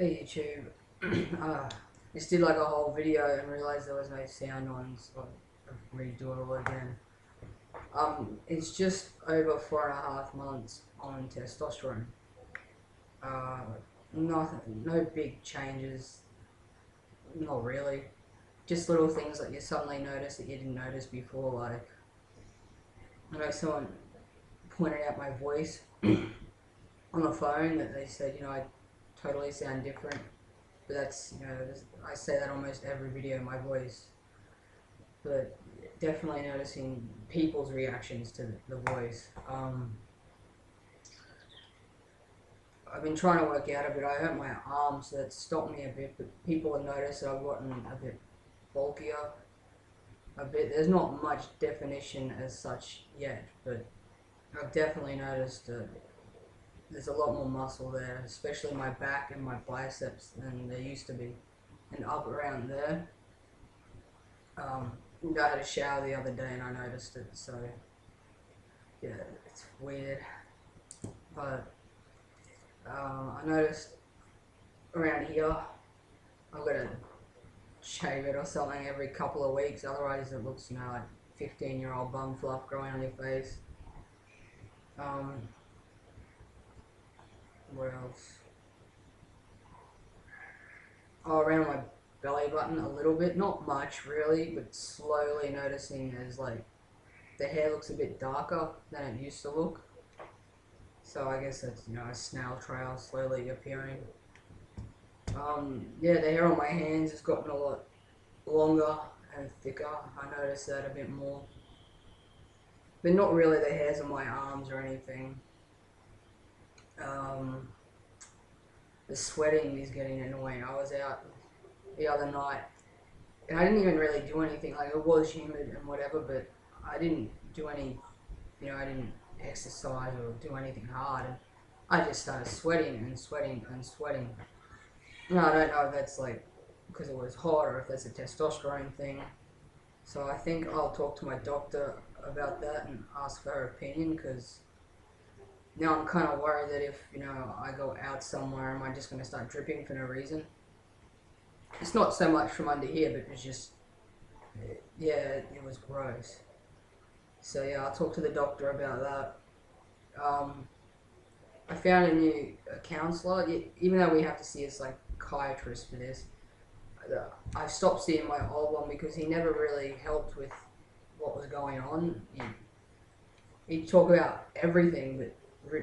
Hey YouTube, just did like a whole video and realised there was no sound on, so I redo it all again. It's just over 4.5 months on testosterone. Uh, Nothing, no big changes, not really. Just little things that you suddenly notice that you didn't notice before, like, I know someone pointed out my voice on the phone that they said, I totally sound different. But that's, I say that almost every video, my voice. But definitely noticing people's reactions to the voice. I've been trying to work out a bit. I hurt my arm, so that stopped me a bit. But people have noticed that I've gotten a bit bulkier. A bit. There's not much definition as such yet, but I've definitely noticed there's a lot more muscle there, especially my back and my biceps than there used to be, and up around there. I had a shower the other day and I noticed it, so yeah, it's weird. But I noticed around here I've got to shave it or something every couple of weeks, otherwise it looks, like 15-year-old bum fluff growing on your face. What else? Oh, around my belly button a little bit, not much really, but slowly noticing as like the hair looks a bit darker than it used to look. So I guess that's, a snail trail slowly appearing. Yeah, the hair on my hands has gotten a lot longer and thicker. I noticed that a bit more. But not really the hairs on my arms or anything. The sweating is getting annoying. I was out the other night and I didn't even really do anything. Like, it was humid and whatever, but I didn't do any, I didn't exercise or do anything hard. And I just started sweating and sweating and sweating. No, I don't know if that's like because it was hot or if that's a testosterone thing. So I think I'll talk to my doctor about that and ask for her opinion, because now I'm kind of worried that if, I go out somewhere, am I just going to start dripping for no reason? It's not so much from under here, but it's just, yeah, it was gross. So yeah, I'll talk to the doctor about that. I found a new counsellor, even though we have to see a psychiatrist for this. I've stopped seeing my old one because he never really helped with what was going on. He'd talk about everything, but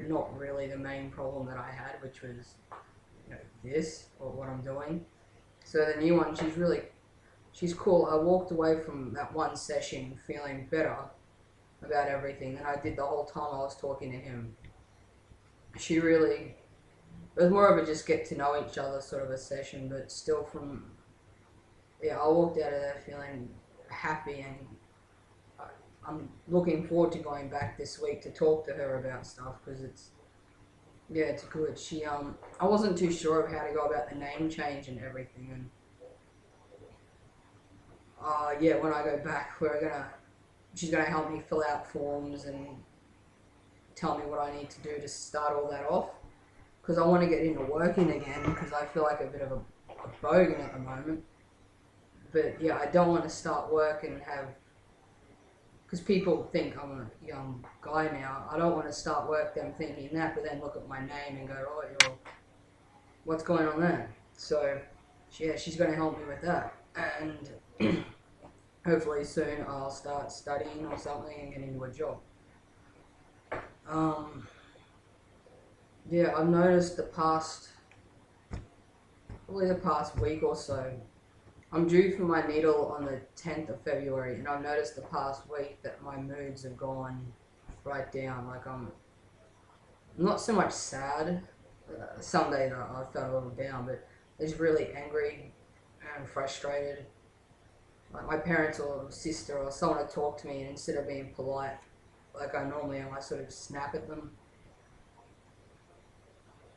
not really the main problem that I had, which was, this, or what I'm doing. So the new one, she's cool. I walked away from that one session feeling better about everything than I did the whole time I was talking to him. It was more of a just get to know each other sort of a session, but still I walked out of there feeling happy, and I'm looking forward to going back this week to talk to her about stuff, because it's good. I wasn't too sure of how to go about the name change and everything, and when I go back, she's gonna help me fill out forms and tell me what I need to do to start all that off, because I want to get into working again, because I feel like a bit of a bogan at the moment. But yeah, I don't want to start work and because people think I'm a young guy now. I don't want to start work them thinking that, but then look at my name and go, oh, what's going on there? So yeah, she's going to help me with that, and hopefully soon I'll start studying or something and get into a job. Yeah, I've noticed probably the past week or so, I'm due for my needle on the 10th of February, and I've noticed the past week that my moods have gone right down. Like, I'm not so much sad. Some days I felt a little down, but just really angry and frustrated. Like, my parents or sister or someone would talk to me, and instead of being polite like I normally am, I sort of snap at them.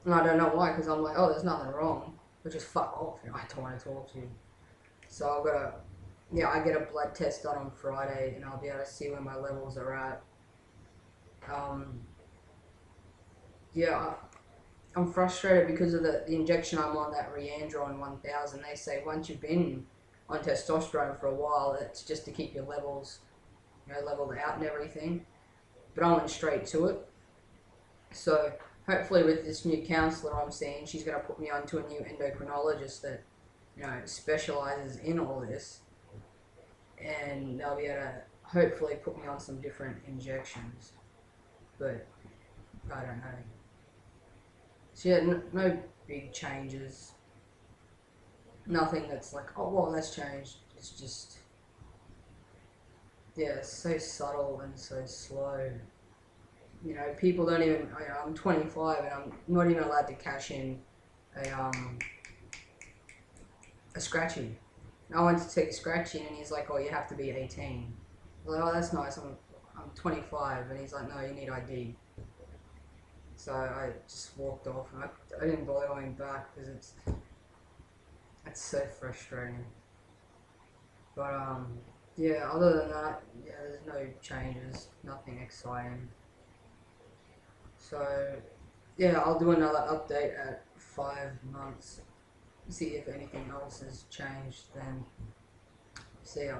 And I don't know why, because I'm like, oh, there's nothing wrong, but just fuck off. I don't want to talk to you. So I get a blood test done on Friday, and I'll be able to see where my levels are at. I'm frustrated because of the injection I'm on, that Reandron 1000. They say once you've been on testosterone for a while, it's just to keep your levels, leveled out and everything. But I went straight to it. So hopefully with this new counsellor I'm seeing, she's going to put me on to a new endocrinologist that, specialises in all this. And they'll be able to hopefully put me on some different injections. But I don't know. So yeah, no big changes. Nothing that's like, oh, well, that's changed. It's just, yeah, it's so subtle and so slow. People don't even. I'm 25 and I'm not even allowed to cash in a scratchy. I went to take a scratchy and he's like, oh, you have to be 18. I was like, oh, that's nice. I'm 25, and he's like, no, you need ID. So I just walked off, and I didn't bother going back because it's so frustrating. But yeah. Other than that, yeah, there's no changes, nothing exciting. So yeah, I'll do another update at 5 months. See if anything else has changed. Then see ya.